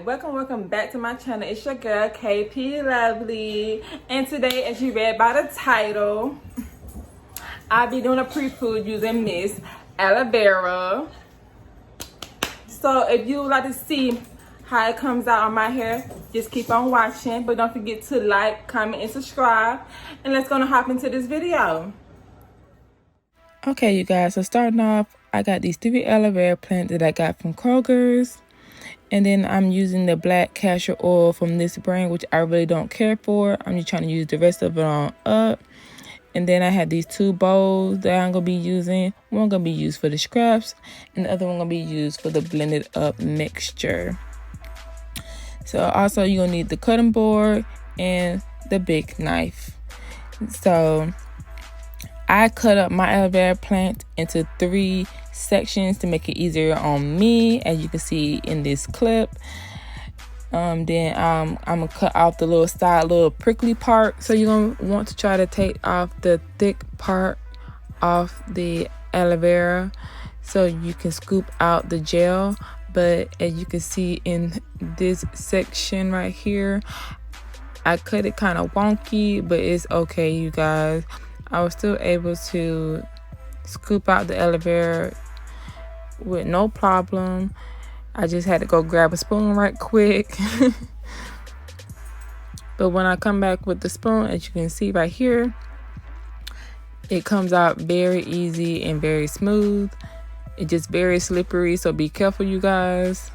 welcome back to my channel. It's your girl KP Lovely, and today, as you read by the title, I'll be doing a pre-poo using Miss Aloe Vera. So if you would like to see how it comes out on my hair, just keep on watching, but don't forget to like, comment, and subscribe. And let's go and hop into this video. Okay, you guys, so starting off, I got these 3 aloe vera plants that I got from Kroger's. And then I'm using the Black Castor Oil from this brand, which I really don't care for. I'm just trying to use the rest of it on up. And then I have these 2 bowls that I'm going to be using. One going to be used for the scraps, and the other one going to be used for the blended up mixture. So also you're going to need the cutting board and the big knife. So I cut up my aloe vera plant into 3 sections to make it easier on me, as you can see in this clip. Then I'm gonna cut off the little prickly part. So you're gonna want to try to take off the thick part off the aloe vera so you can scoop out the gel. But as you can see in this section right here, I cut it kind of wonky, but it's okay, you guys. I was still able to scoop out the aloe vera with no problem. I just had to go grab a spoon right quick. But when I come back with the spoon, as you can see right here, it comes out very easy and very smooth. It's just very slippery, so be careful, you guys.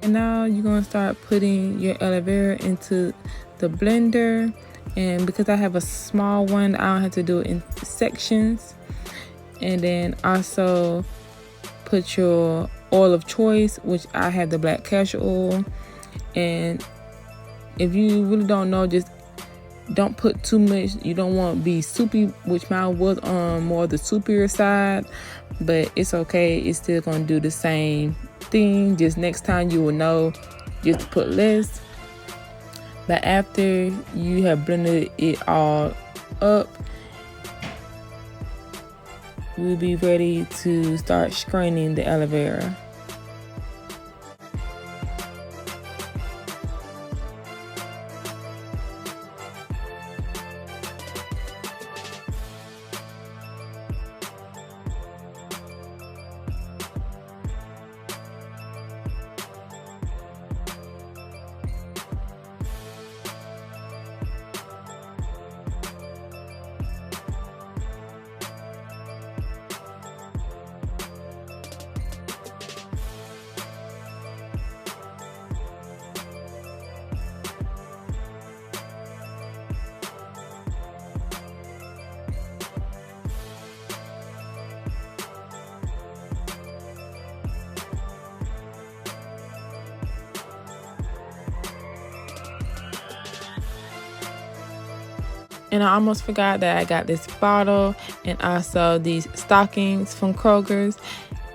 And now you're going to start putting your aloe vera into the blender. And because I have a small one, I don't have to do it in sections. And then also put your oil of choice, which I have the Black Castor Oil. And if you really don't know, just don't put too much. You don't want to be soupy, which mine was on more the soupier side. But it's okay. It's still going to do the same thing. Just next time you will know just to put less. But after you have blended it all up, we'll be ready to start screening the aloe vera. And I almost forgot that I got this bottle and also these stockings from Kroger's.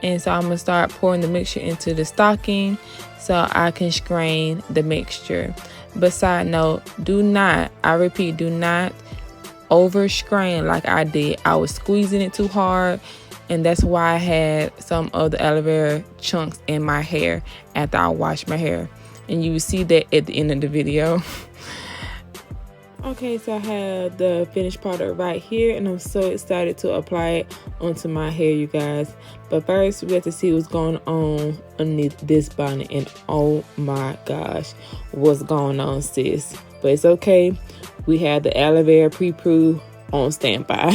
And so I'm going to start pouring the mixture into the stocking so I can strain the mixture. But side note, do not, I repeat, do not over strain like I did. I was squeezing it too hard, and that's why I had some of the aloe vera chunks in my hair after I washed my hair. And you will see that at the end of the video. Okay, so I have the finished product right here, and I'm so excited to apply it onto my hair, you guys. But first, we have to see what's going on underneath this bonnet, and oh my gosh, what's going on, sis? But it's okay. We have the aloe vera pre-poo on standby.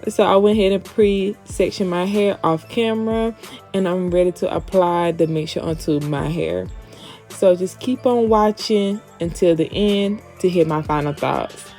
So I went ahead and pre-sectioned my hair off camera, and I'm ready to apply the mixture onto my hair. So just keep on watching until the end to hear my final thoughts.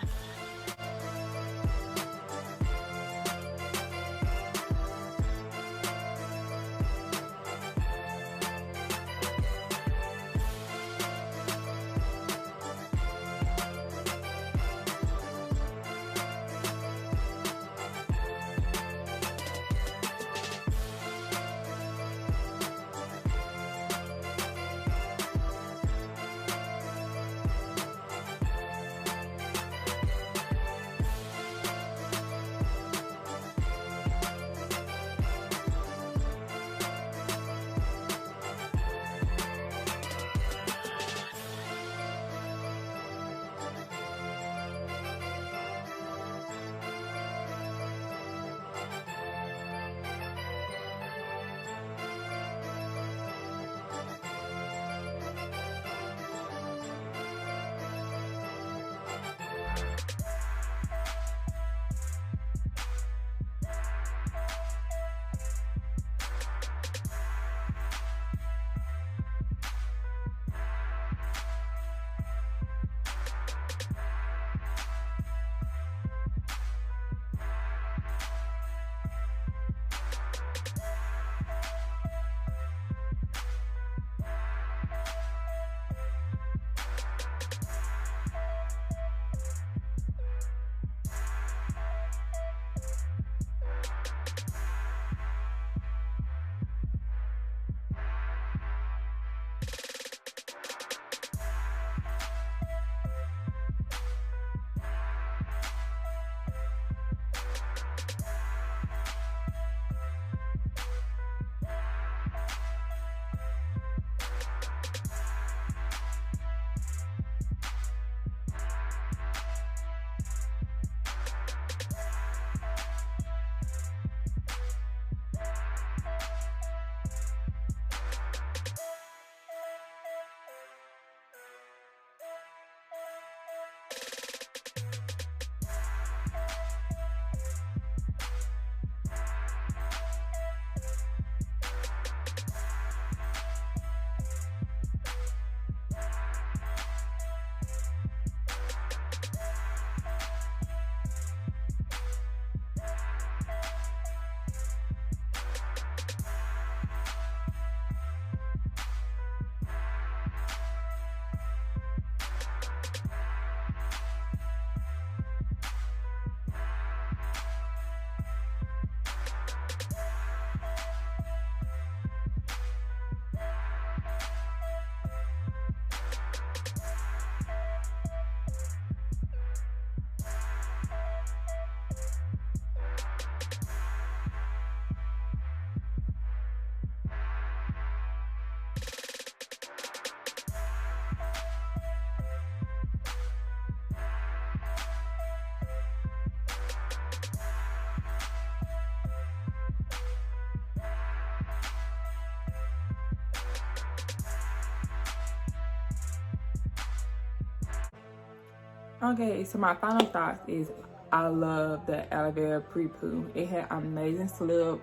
Okay, so my final thoughts is I love the aloe vera pre-poo. It had amazing slip.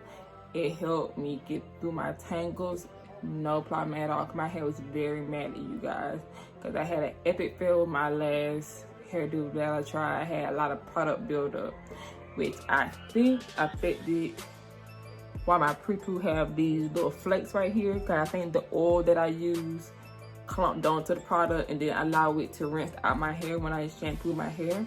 It helped me get through my tangles. No problem at all. My hair was very matted, you guys, because I had an epic fail with my last hairdo that I tried. I had a lot of product buildup, which I think affected why my pre-poo have these little flakes right here, because I think the oil that I use clumped onto the product and then allow it to rinse out my hair when I shampoo my hair.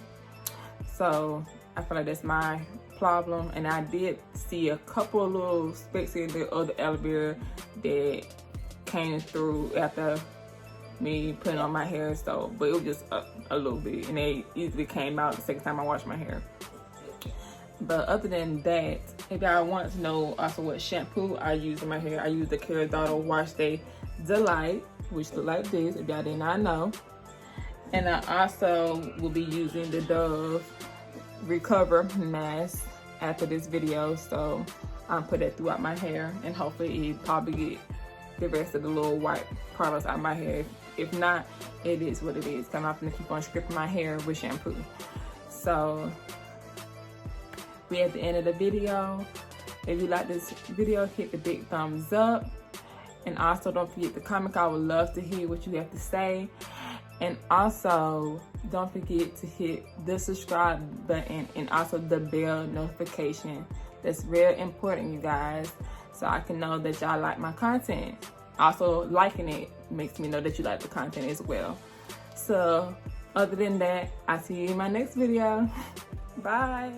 So I feel like that's my problem. And I did see a couple of little specks in the other aloe vera that came through after me putting on my hair. So, but it was just a little bit, and they easily came out the second time I washed my hair. But other than that, if y'all want to know also what shampoo I use in my hair, I use the Crocodile Wash Day Delight, which look like this, if y'all did not know. And I also will be using the Dove Recover Mask after this video. So I'm put that throughout my hair, and hopefully it probably get the rest of the little white products out of my hair. If not, it is what it is. I'm not gonna keep on stripping my hair with shampoo. So we at the end of the video. If you like this video, hit the big thumbs up. And also don't forget to comment. I would love to hear what you have to say. And also don't forget to hit the subscribe button and also the bell notification. That's real important, you guys, so I can know that y'all like my content. Also, liking it makes me know that you like the content as well. So other than that, I'll see you in my next video. Bye.